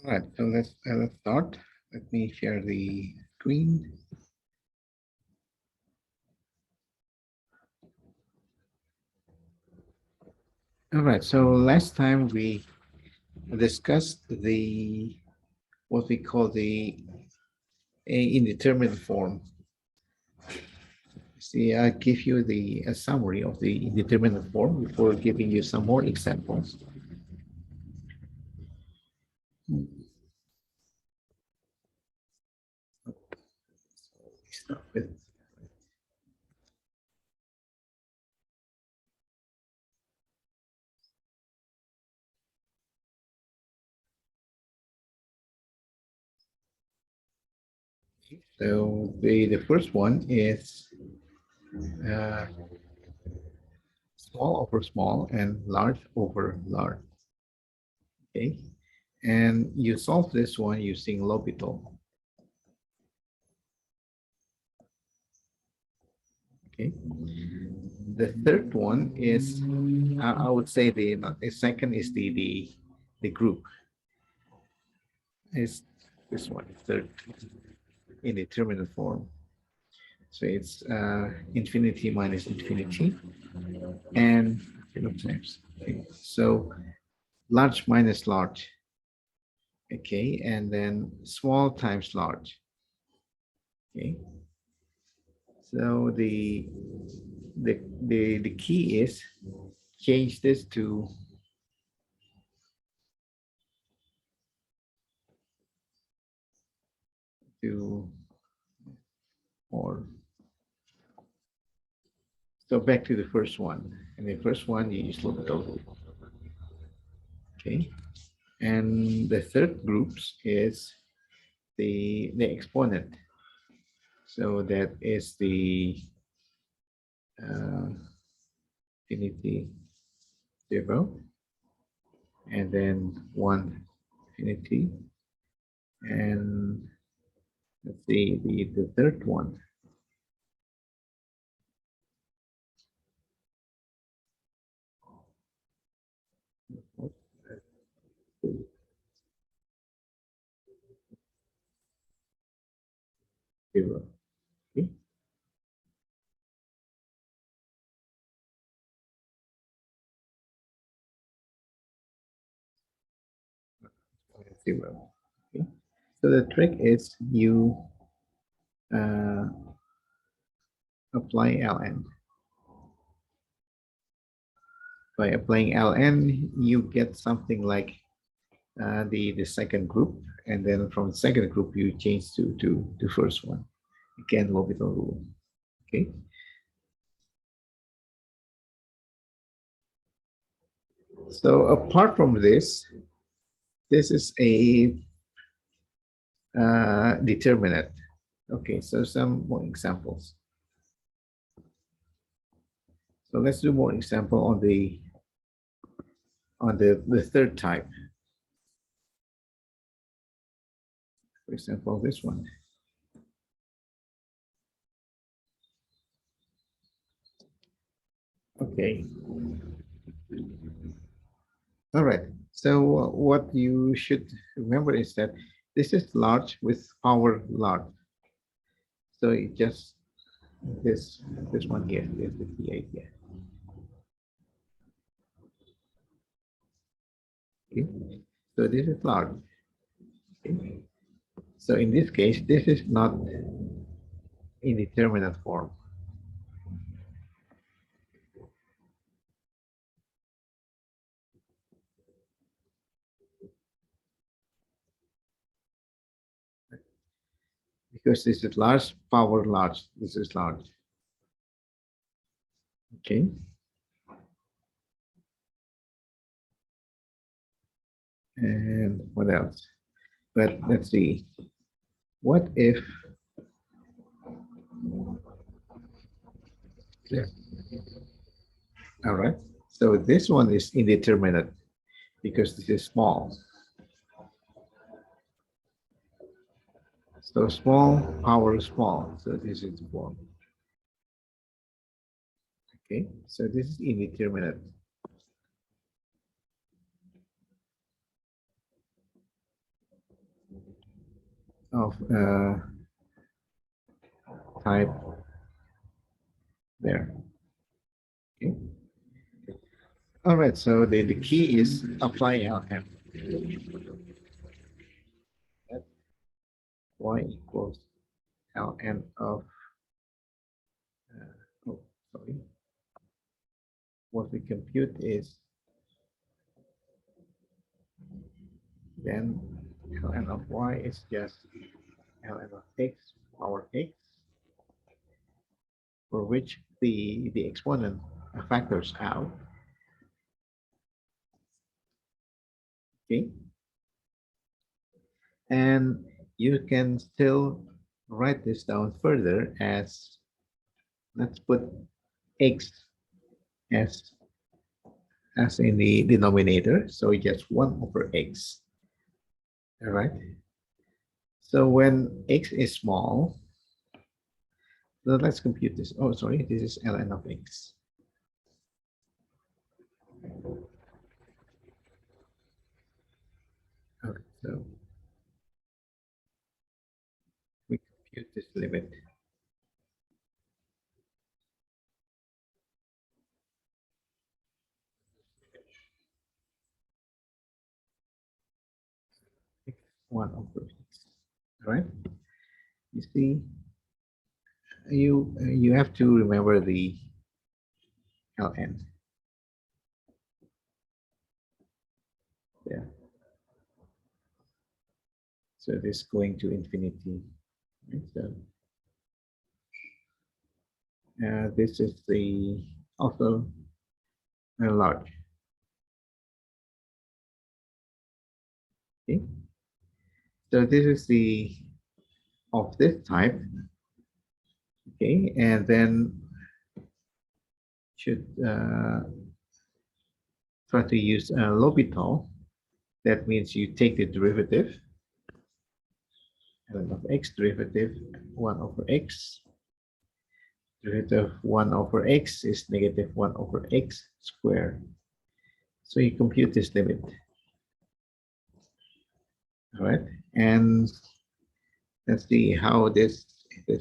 All right, so let's start. Let me share the screen. All right, so last time we discussed the what we call the indeterminate form. See, I give you the a summary of the indeterminate form before giving you some more examples. Start with so the first one is uh, small over small and large over large. Okay, and you solve this one using L'Hopital. Okay, the third one is I would say the second is the group is this one, third indeterminate form. So it's infinity minus infinity and times. Okay. So large minus large. Okay, and then small times large. Okay. So the key is change this to or so back to the first one. And the first one you use L'Hopital. Okay. And the third groups is the exponent. So that is the infinity 0 and then 1 infinity, and let's see the third one. Zero. Okay. Zero. Okay. So the trick is you uh, apply ln. By applying ln, you get something like the second group, and then from the second group you change to the first one. Again, L'Hopital rule. Okay. So apart from this is a determinate. Okay, so some more examples. So let's do more example on the third type. For example, this one. Okay. All right. So what you should remember is that this is large with power large. So it just this one here is 58 here. Okay. So this is large. Okay. So in this case, this is not indeterminate form. Because this is large, power large. This is large. Okay. And what else? But let's see. What if? Yeah. All right. So this one is indeterminate because this is small. So small, power small. So this is the form. Okay. So this is indeterminate. of type there. Okay. All right, so the key is apply LM. That y equals ln of, oh, sorry. What we compute is then ln of y is just ln of x power x, for which the exponent factors out. Okay. And you can still write this down further as, let's put x as in the denominator, so just 1 over x. All right. So when x is small, so let's compute this. Oh, sorry, this is ln of x. Okay, so we compute this limit. X 1 over x. All right. You see, you have to remember the ln. Yeah. So this going to infinity. Right? So this is the also large. Okay. So this is the of this type. Okay, and then should try to use L'Hopital. That means you take the derivative, ln of x derivative 1 over x. Derivative of 1 over x is negative 1 over x squared. So you compute this limit. All right, and let's see how this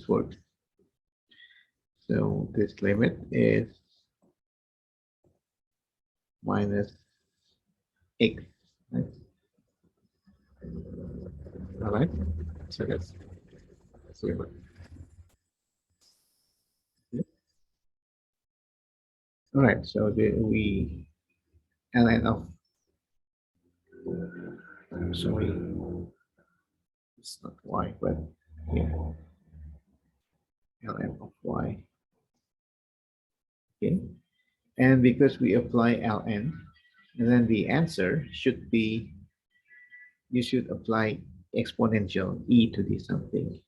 works. So this limit is minus x. Right? All right, so that's limit. All right, so we ln of, sorry, it's not y, but yeah, ln of y. Okay, and because we apply ln, and then the answer should be, you should apply exponential e to the something.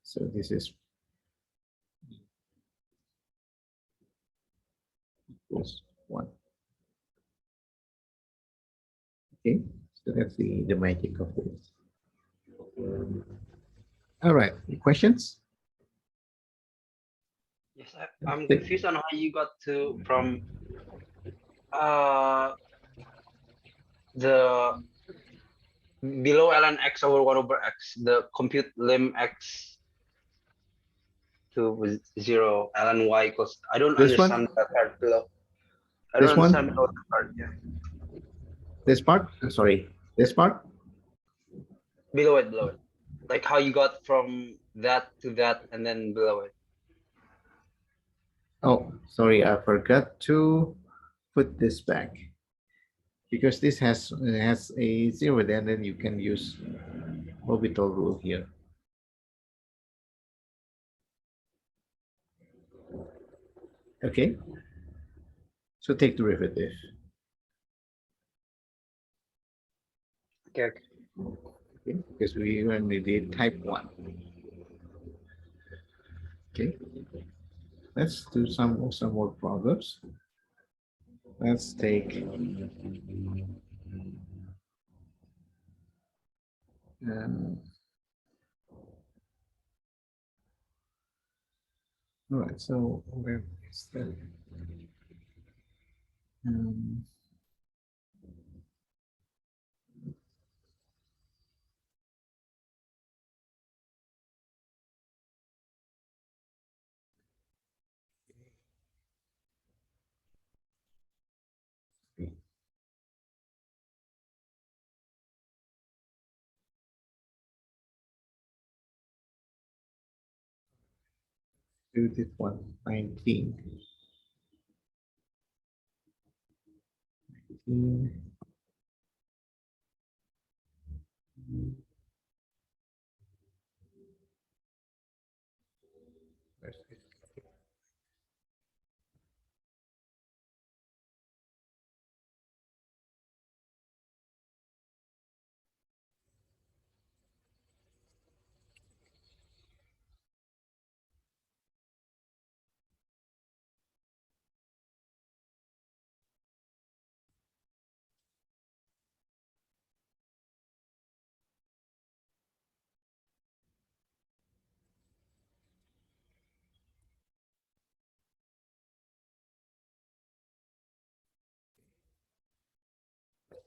So this is equals 1. Okay, so that's the magic of this. All right, questions? Yes, I'm confused on how you got to from the below ln x over 1 over x, the compute lim x to 0 ln y equals, I don't This understand one? that part below. I don't This understand one? below that part. Yeah. This part? Sorry, this part? Below it, below it. Like how you got from that to that and then below it. Oh, sorry, I forgot to put this back. Because this has a 0, then you can use orbital rule here. Okay, so take derivative. Okay. Okay, because we only did type 1. Okay, let's do some more problems. Let's take all right, so So, um, do this one, 19. 19. Where's it?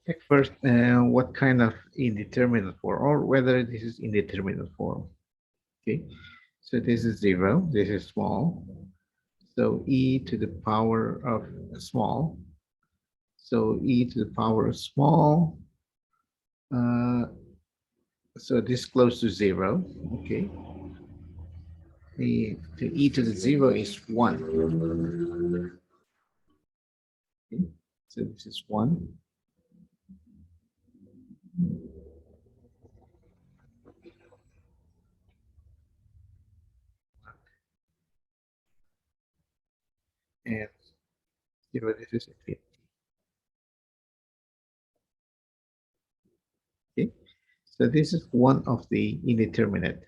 Check first what kind of indeterminate form, or whether this is indeterminate form. Okay, so this is 0, this is small. So e to the power of small. So e to the power of small. So this close to 0. Okay. E to the 0 is 1. Okay. So this is 1. And 0, this is infinity. Okay. So this is one of the indeterminate.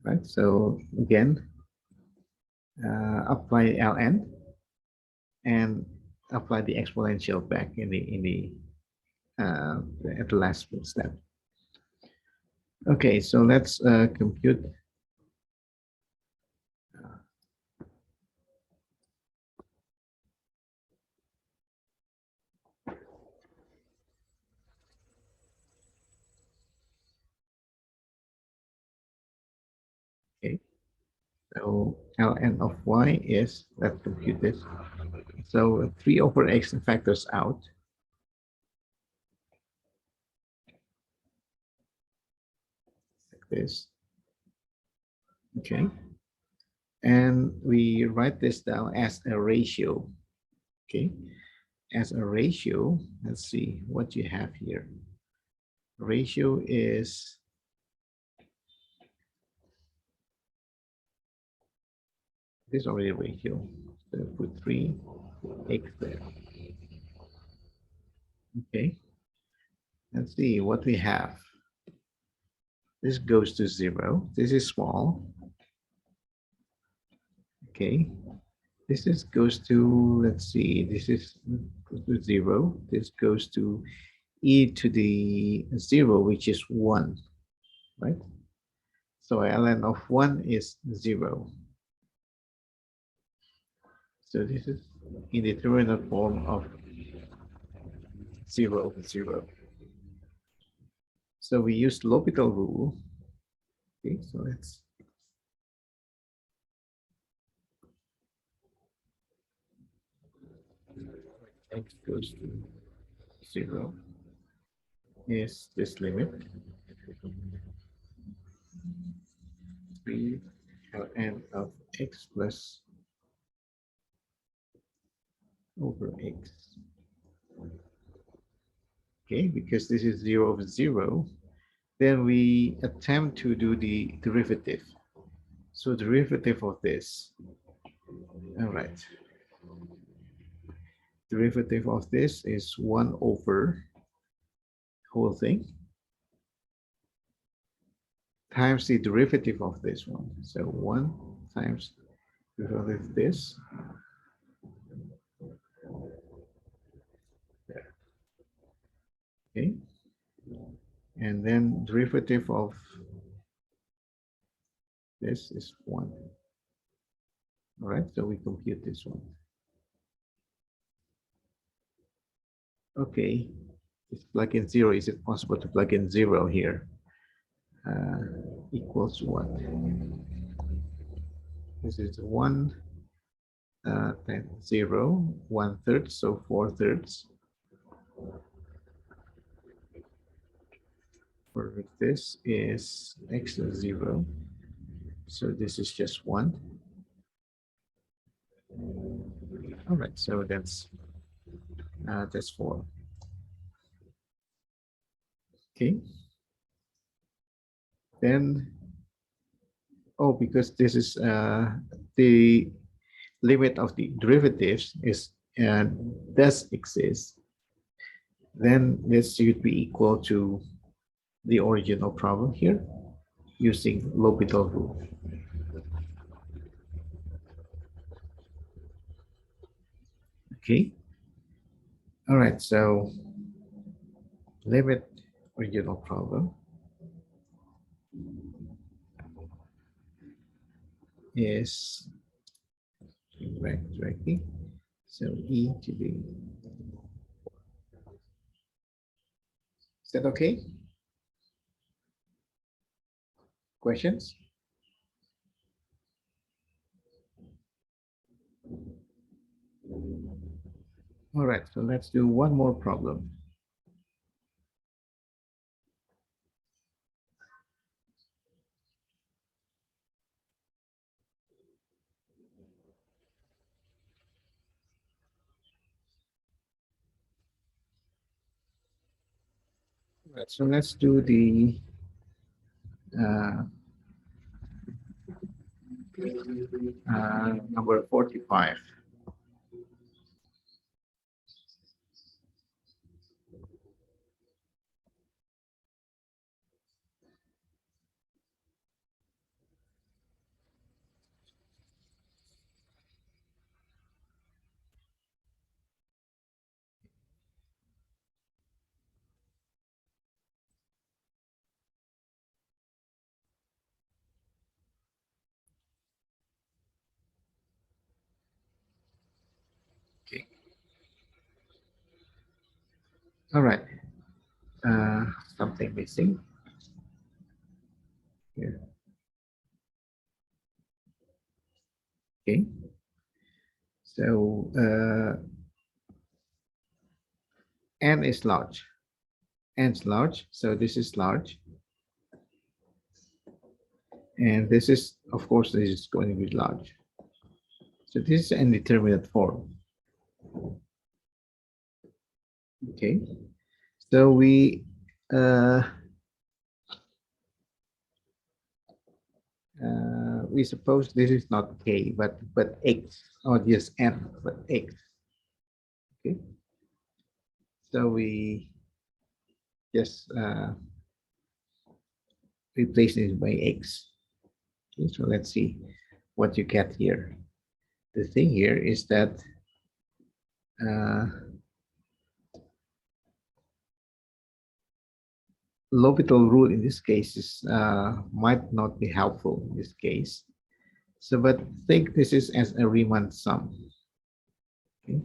Right. So again, apply ln and apply the exponential back in the at the last step. Okay, so let's compute. Okay, so ln of y is, let's compute this. So 3 over x factors out. Like this. Okay. And we write this down as a ratio. Okay. As a ratio, let's see what you have here. Ratio is this already ratio. So put 3x there. Okay. Let's see what we have. This goes to 0. This is small. Okay. This is goes to, let's see, this is goes to 0. This goes to e to the 0, which is 1, right? So ln of 1 is 0. So this is indeterminate form of 0, 0. So we use L'Hopital rule. Okay, so let's x goes to 0 is this limit 3 ln of x plus over x. Okay, because this is 0 over 0, then we attempt to do the derivative. So derivative of this, all right. Derivative of this is 1 over whole thing times the derivative of this one. So 1 times derivative of this. Okay. And then derivative of this is 1. All right, so we compute this one. Okay, let's plug in 0. Is it possible to plug in 0 here? Equals what? This is 1, then 0, 1/3, so 4/3. For this is x is 0, so this is just 1. All right, so that's 4. Okay. Then, oh, because this is the limit of the derivatives is does exist, then this should be equal to the original problem here using L'Hopital rule. Okay. All right, so limit original problem is directly, so e to the, is that okay? Questions? All right, so let's do one more problem. All right, so let's do the number 45. Okay. All right. Something missing here. Okay. So n is large. N is large, so this is large. And this is, of course, this is going to be large. So this is an indeterminate form. Okay. So we suppose this is not k, but x, or just n, but x. Okay. So we just replace this by x. Okay, so let's see what you get here. The thing here is that L'Hopital rule in this case is might not be helpful in this case. So, but think this is as a Riemann sum. Okay.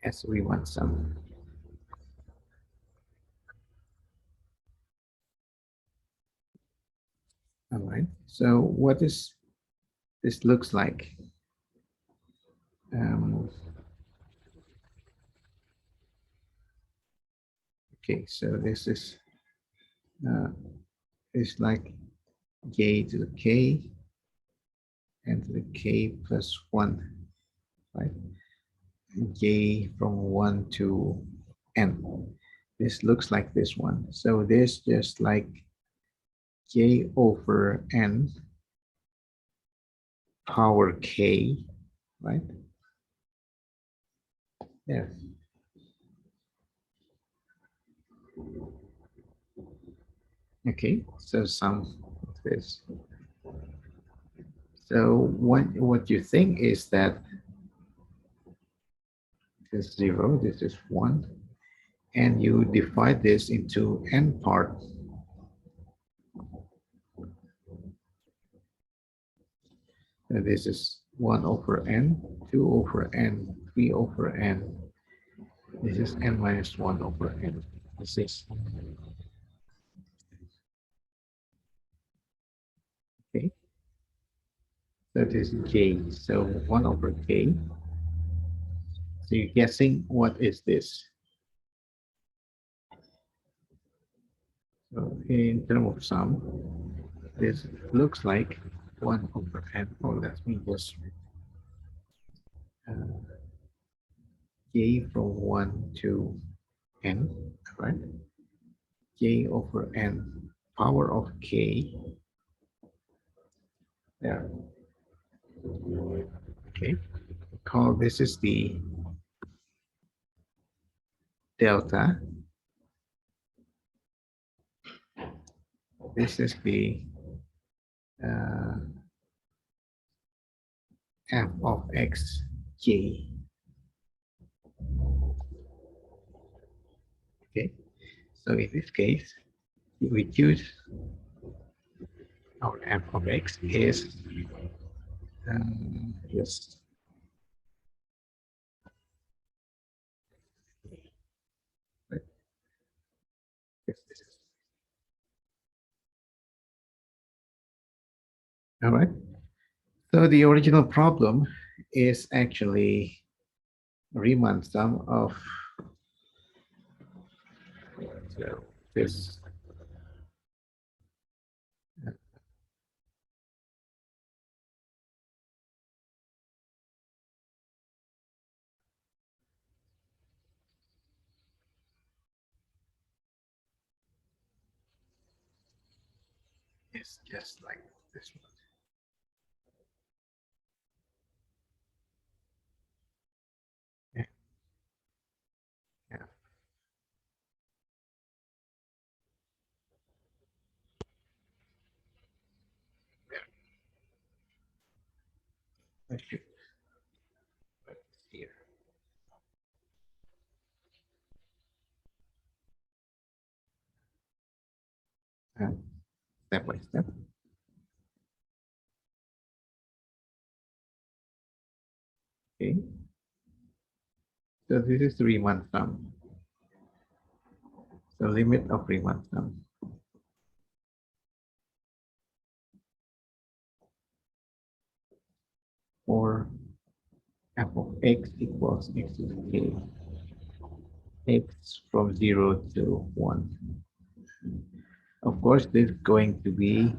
As Riemann sum. All right. So, what is this looks like? Okay, so this is it's like j to the k and to the k plus 1, right? J from 1 to n. This looks like this one. So this just like j over n power k, right? Yeah. Okay, so sum of this. So what you think is that This is 0, this is 1, and you divide this into n parts. And this is 1 over n, 2 over n, 3 over n. This is n minus 1 over n. This is, okay, that is j. So 1 over k. So you're guessing what is this? So in terms of sum, this looks like 1 over n. Oh, let me just j from 1 to n, right? J over n, power of k. There. Okay. Call this is the delta. This is the f of x j. Okay. So in this case, we choose our f of x is yes. Right. Yes, this is. All right. So the original problem is actually Riemann sum of so this is just like this one. Yeah. Yeah. I should put this here. Step by step. Okay. So this is the Riemann sum. The limit of Riemann sum. For f of x equals x to the k. X from 0 to 1. Of course, this is going to be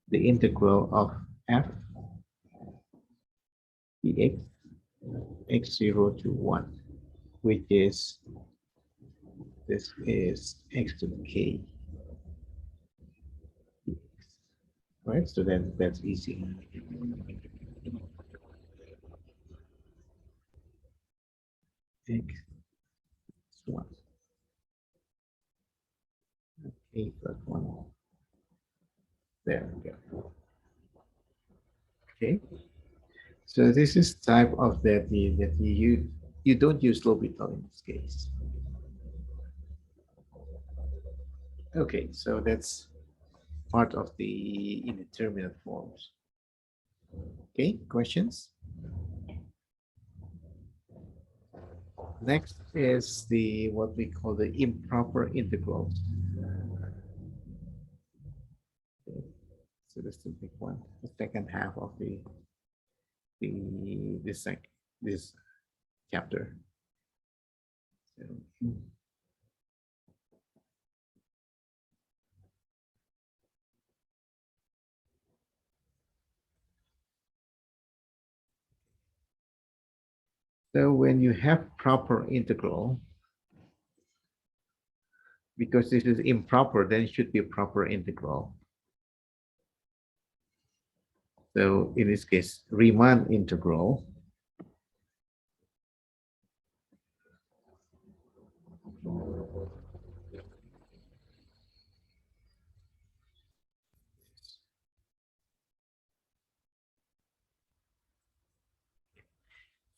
the integral of f dx x0 to 1, which is this is x to the k. Right, so then that's easy. X 1. K plus 1. There we go. Okay. So this is type of that you don't use L'Hopital in this case. Okay, so that's part of the indeterminate forms. Okay, questions? Next is the what we call the improper integrals. Okay. So this is the big one, the second half of this chapter. So, so when you have proper integral, because this is improper, then it should be a proper integral. So in this case, Riemann integral.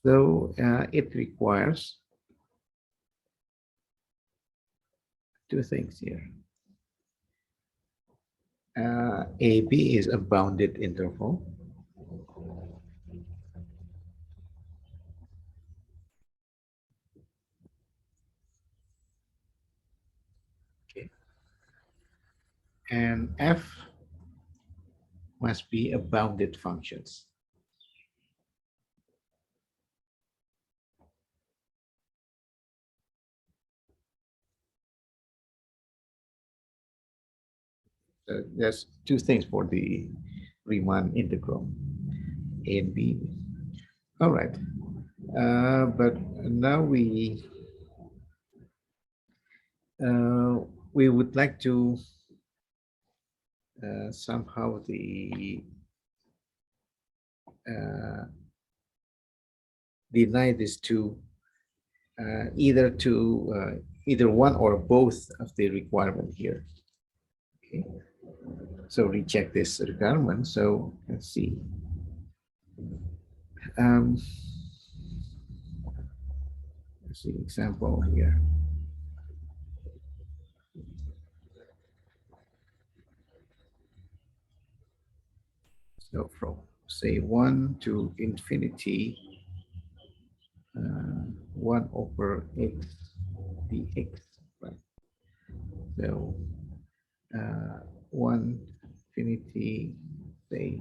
So it requires two things here. AB is a bounded interval. Okay. And F must be a bounded functions. So there's two things for the Riemann integral, A and B. All right. But now uh, we would like to somehow deny this to either one or both of the requirement here. Okay, so recheck this requirement. So let's see. Um, let's see example here. So from say 1 to infinity, 1 over x dx, right? So 1 infinity, say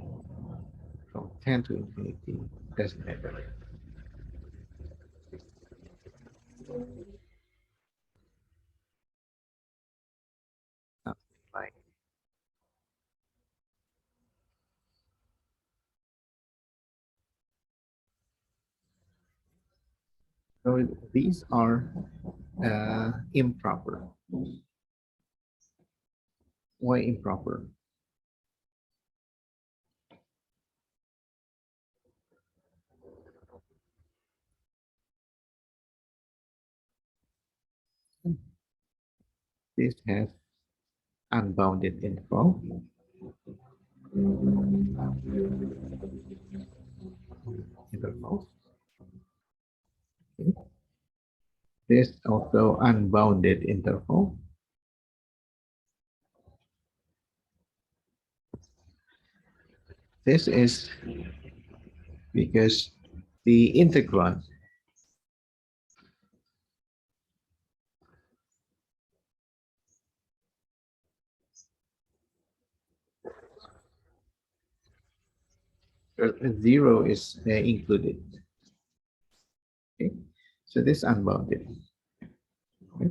from 10 to infinity, doesn't matter. Something like, so these are improper. Why improper? This has unbounded interval. Intervals. Okay. This also unbounded interval. This is because the integrand zero is included. Okay, so this unbounded. Okay.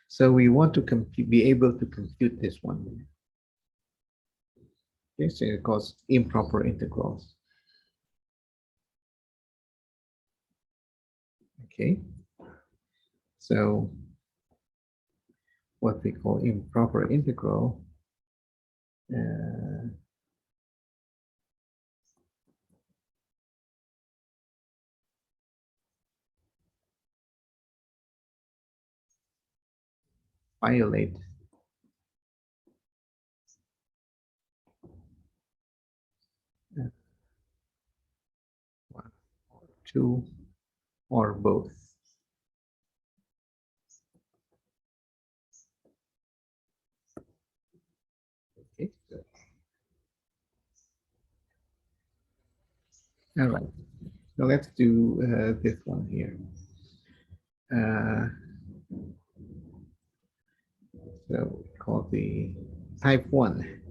So we want to be able to compute this one. Okay, so it calls improper integrals. Okay, so what we call improper integral violate one or two or both. Okay. All right. So let's do this one here. So we call the type 1.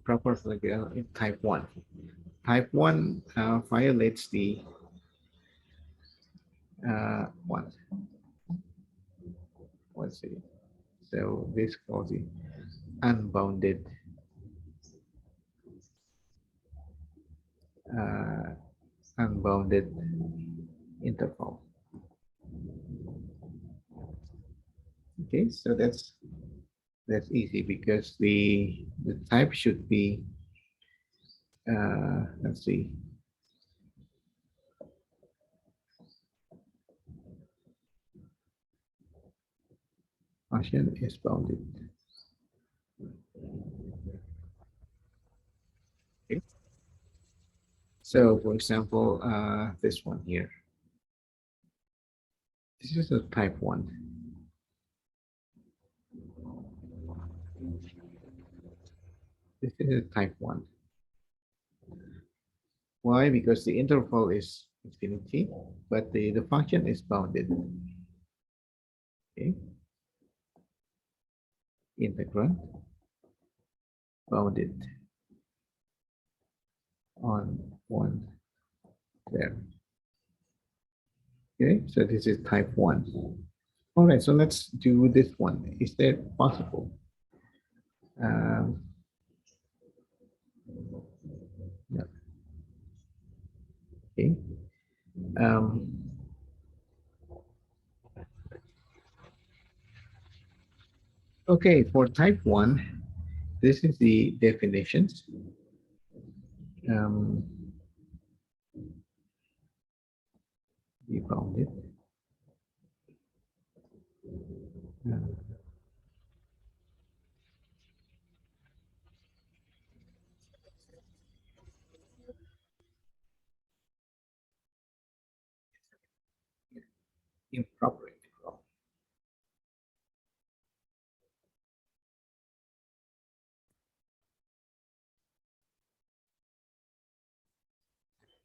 Proper in type 1. Type 1 violates the one. Let's see. So this calls the unbounded unbounded interval. Okay, so that's easy because the type should be let's see. Function is bounded. Okay. So for example, this one here, this is a type 1. This is a type 1. Why? Because the interval is infinity, but the function is bounded. Okay. Integrand bounded on 1 there. Okay, so this is type 1. All right, so let's do this one. Is that possible? No. Okay. Okay, for type 1, this is the definitions. You found it. Improper integral.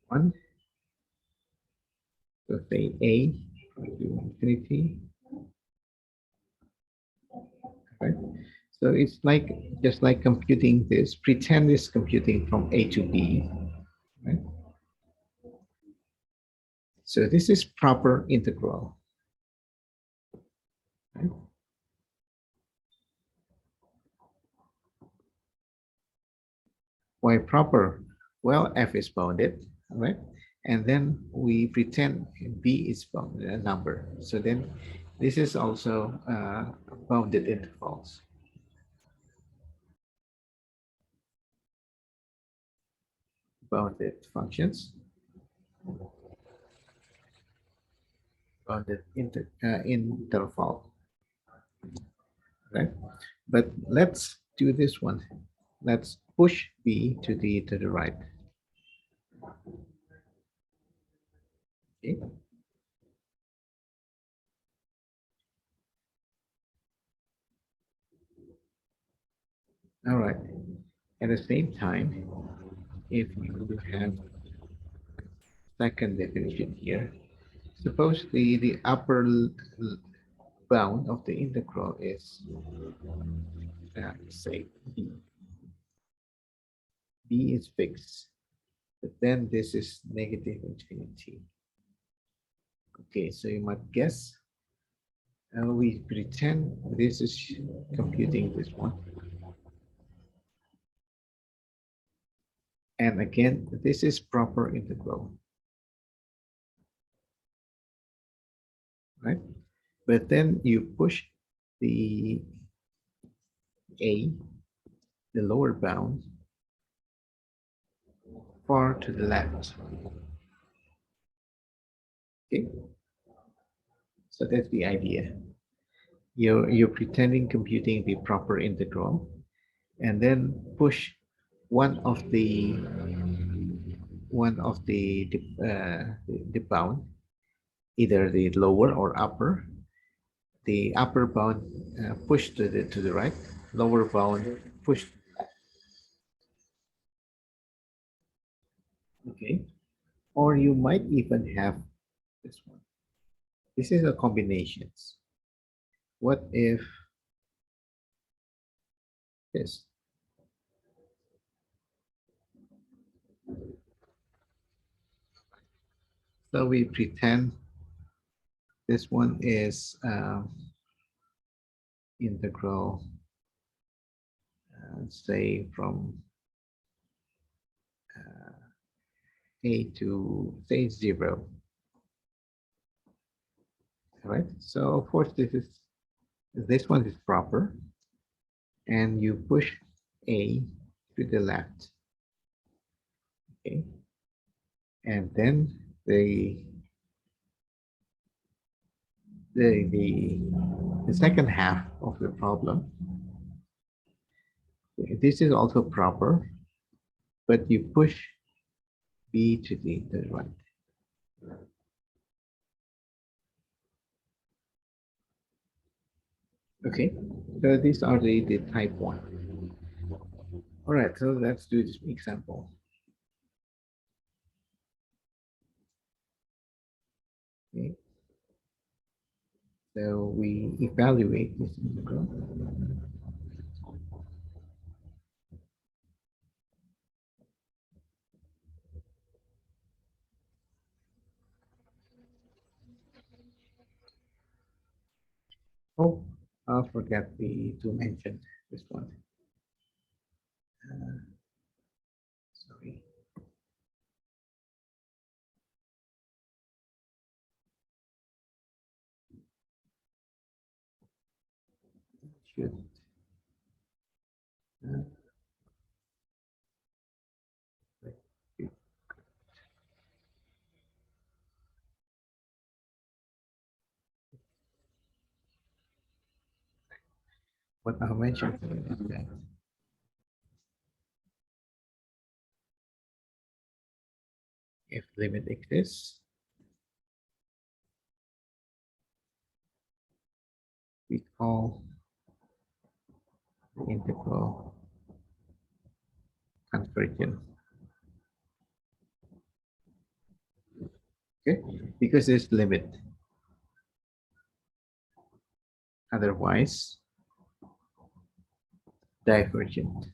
One, so say A to infinity. Right? So it's like just like computing this, pretend it's computing from A to B. Right? So this is proper integral. Right? Why proper? Well, f is bounded, right? And then we pretend b is bounded, a number. So then this is also bounded intervals. Bounded functions. Bounded interval. Right? But let's do this one. Let's push b to the right. Okay. All right. At the same time, if you have second definition here, suppose the upper bound of the integral is say b. B is fixed, but then this is negative infinity. Okay, so you might guess. We pretend this is computing this one. And again, this is proper integral. Right? But then you push the A, the lower bound, far to the left. Okay? So that's the idea. You're pretending computing the proper integral, and then push one of the the bound, either the lower or upper. The upper bound push to the right, lower bound push. Okay, or you might even have this one. This is a combinations. What if this? So we pretend this one is integral, say from A to say 0. All right. So of course this one is proper, and you push A to the left. Okay. And then the second half of the problem, this is also proper, but you push b to the right. Okay, so these are the type 1. All right, so let's do this example. Okay, so we evaluate this integral. Oh, I forgot to mention this one. Sorry. Should uh, what I mentioned is that if limit exists, we call the integral convergent. Okay, because there's limit. Otherwise, divergent.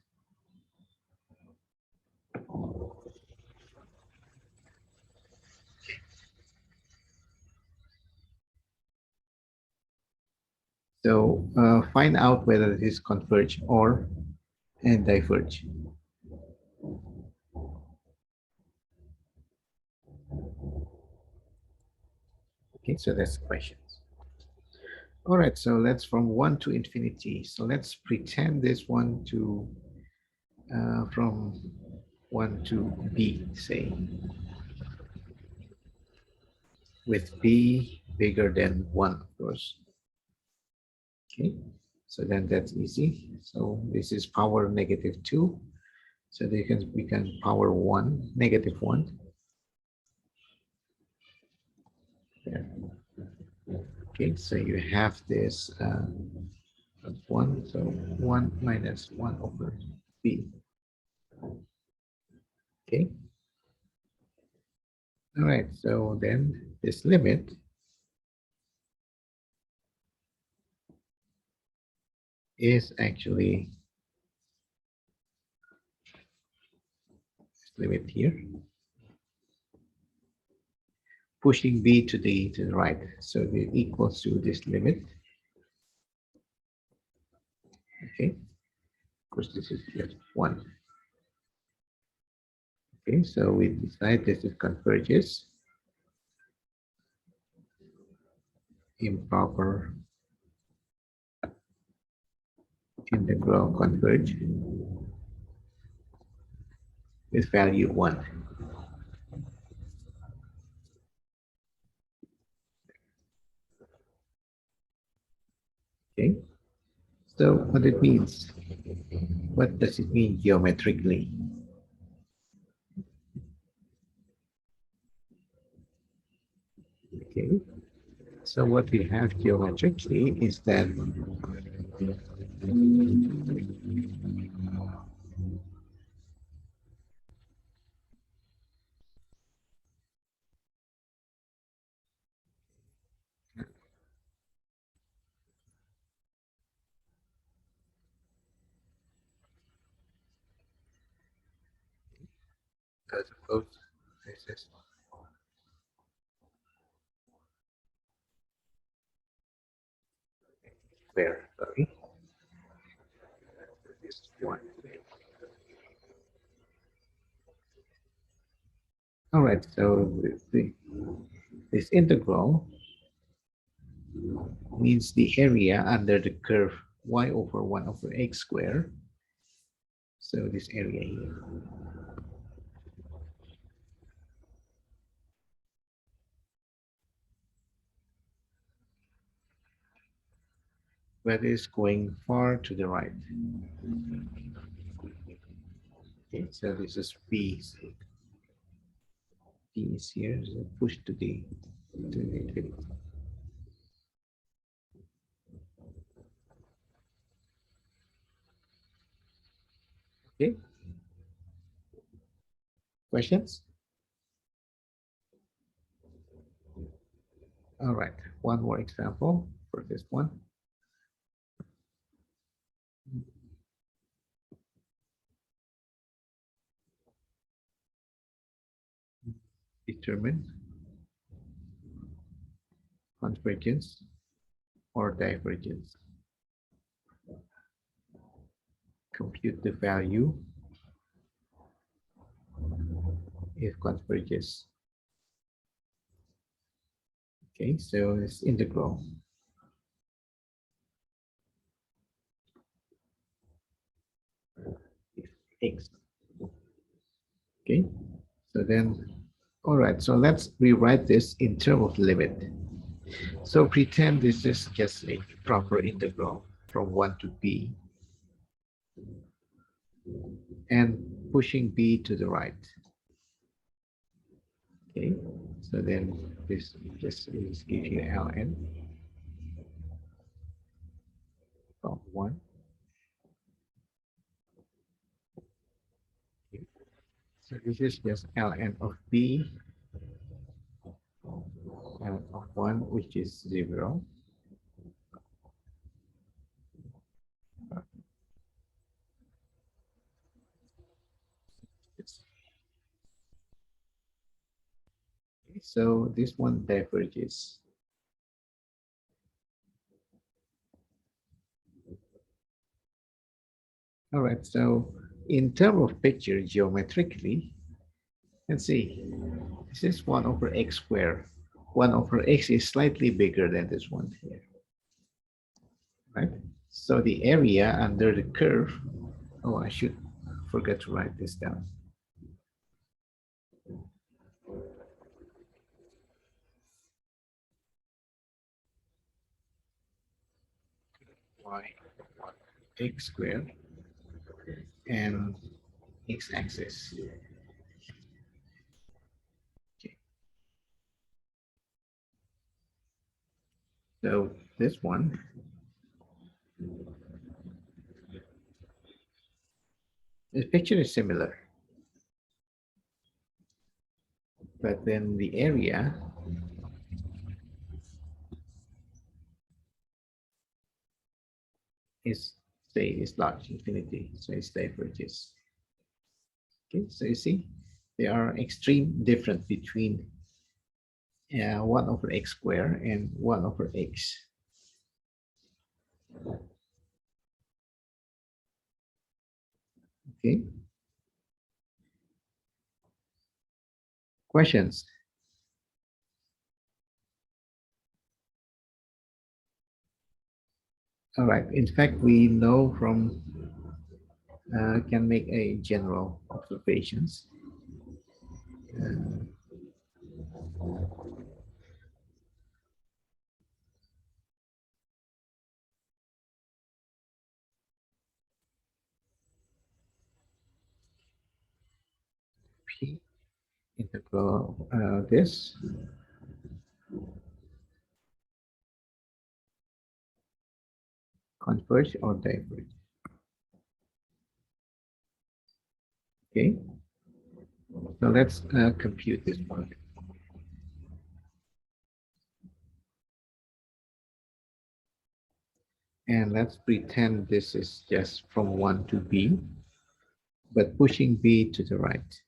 So find out whether it is converge or and diverge. Okay, so that's the questions. All right, so let's from 1 to infinity. So let's pretend this one to from 1 to b, say, with b bigger than 1, of course. Okay, so then that's easy. So this is power -2. So they can become power 1, -1. There. Okay, so you have this 1, so 1 minus 1 over b. Okay. All right, so then this limit is actually this limit here, pushing b to the right. So it equals to this limit. Okay, of course this is just 1. Okay, so we decide this is converges. Improper integral converge with value 1. Okay, so what it means, what does it mean geometrically? Okay, so what we have geometrically is that as opposed to this is where, sorry, this 1. All right, so this integral means the area under the curve y over 1 over x squared. So this area here. But is going far to the right. Okay, so this is b. P is here, so push to the infinity. Okay. Questions? All right. One more example for this one. Determine convergence or divergence. Compute the value if converges. Okay, so it's integral. If x. Okay, so then, all right, so let's rewrite this in terms of limit. So pretend this is just a proper integral from 1 to b and pushing b to the right. Okay, so then this just is give you ln from 1. Okay. So this is just ln of b ln of 1, which is 0. Okay, so this one diverges. All right, so in terms of picture geometrically, let's see, this is 1 over x squared. 1 over x is slightly bigger than this one here, right? So the area under the curve, oh, I should forget to write this down. Y, x squared, and x-axis. Okay. So this one, the picture is similar, but then the area is, say, is large infinity, so it diverges. Okay, so you see, there are extreme difference between 1 over x squared and 1 over x. Okay. Questions? All right. In fact, we know from can make a general observations. Uh, P integral this converge or diverge. Okay. So let's compute this one. And let's pretend this is just from 1 to b, but pushing b to the right.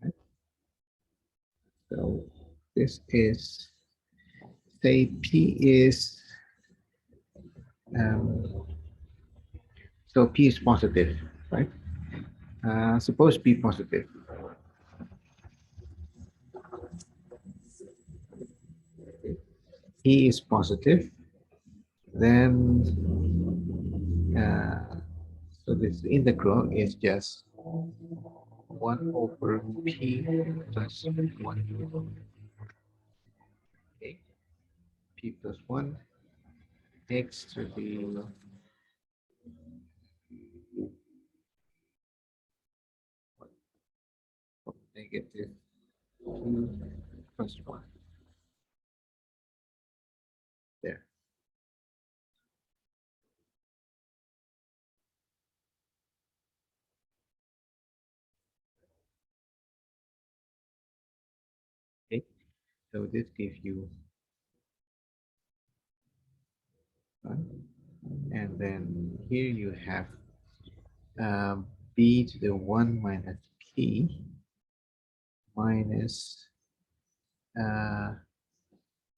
Right? So this is, say, p is, so p is positive, right? Suppose p positive. P is positive, then so this integral is just 1 over p plus 1. Okay. P plus 1 x to the negative 2 plus 1. There. Okay, so this gives you 1. And then here you have b to the 1 minus p minus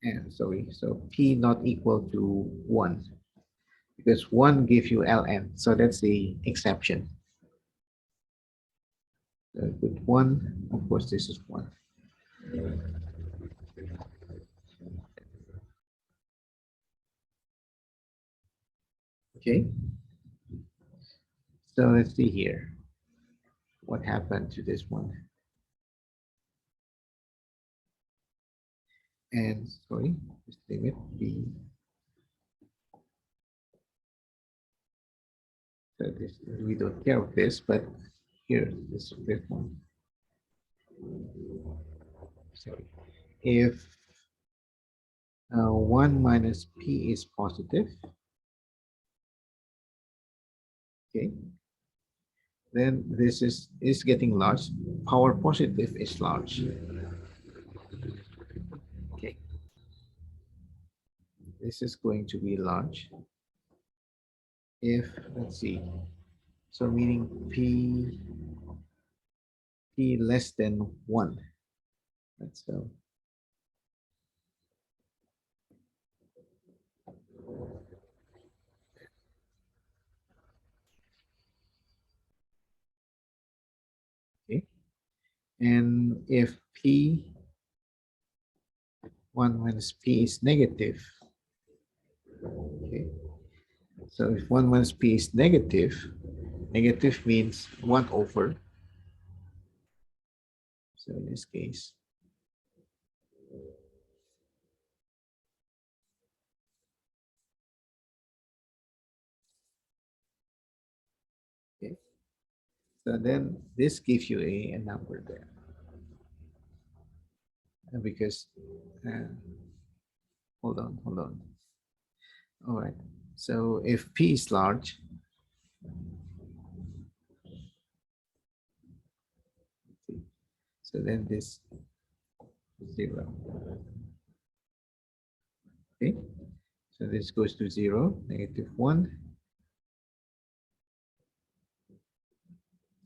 and sorry, so p not equal to 1 because 1 gives you ln, so that's the exception. So with 1, of course, this is 1. Okay, so let's see here what happened to this one. And sorry, this limit b. So this, we don't care of this, but here this one. Sorry, if 1 minus p is positive, okay, then this is getting large. Power positive is large. Okay, this is going to be large. If let's see, so meaning p less than 1. That's so. Okay, and if p 1 minus p is negative, okay, so if 1 minus p is negative, negative means 1 over. So in this case, okay, so then this gives you a number there. Because, hold on. All right, so if p is large, so then this 0. Okay, so this goes to 0, negative 1.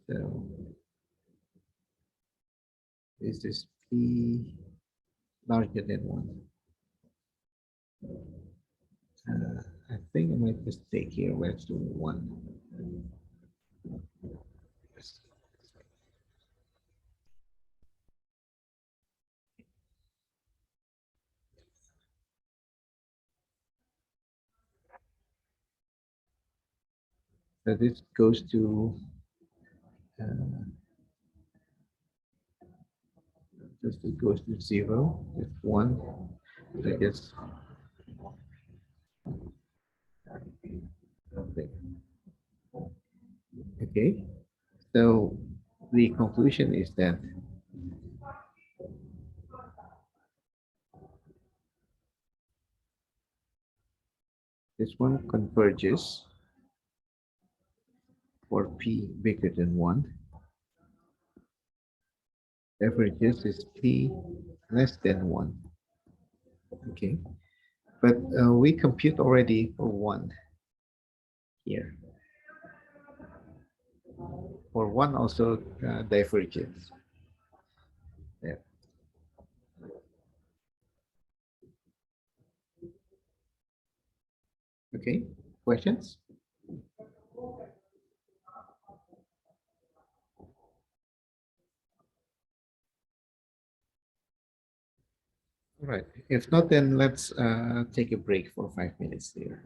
So this is p larger than 1. I think I made a mistake here where it's doing 1. So this goes to just it goes to 0 with 1. I guess. Okay, so the conclusion is that this one converges for p bigger than 1. Averages is p less than 1. Okay, but we compute already for 1 here. For 1 also diverges. There. Okay, questions? All right. If not, then let's take a break for 5 minutes there.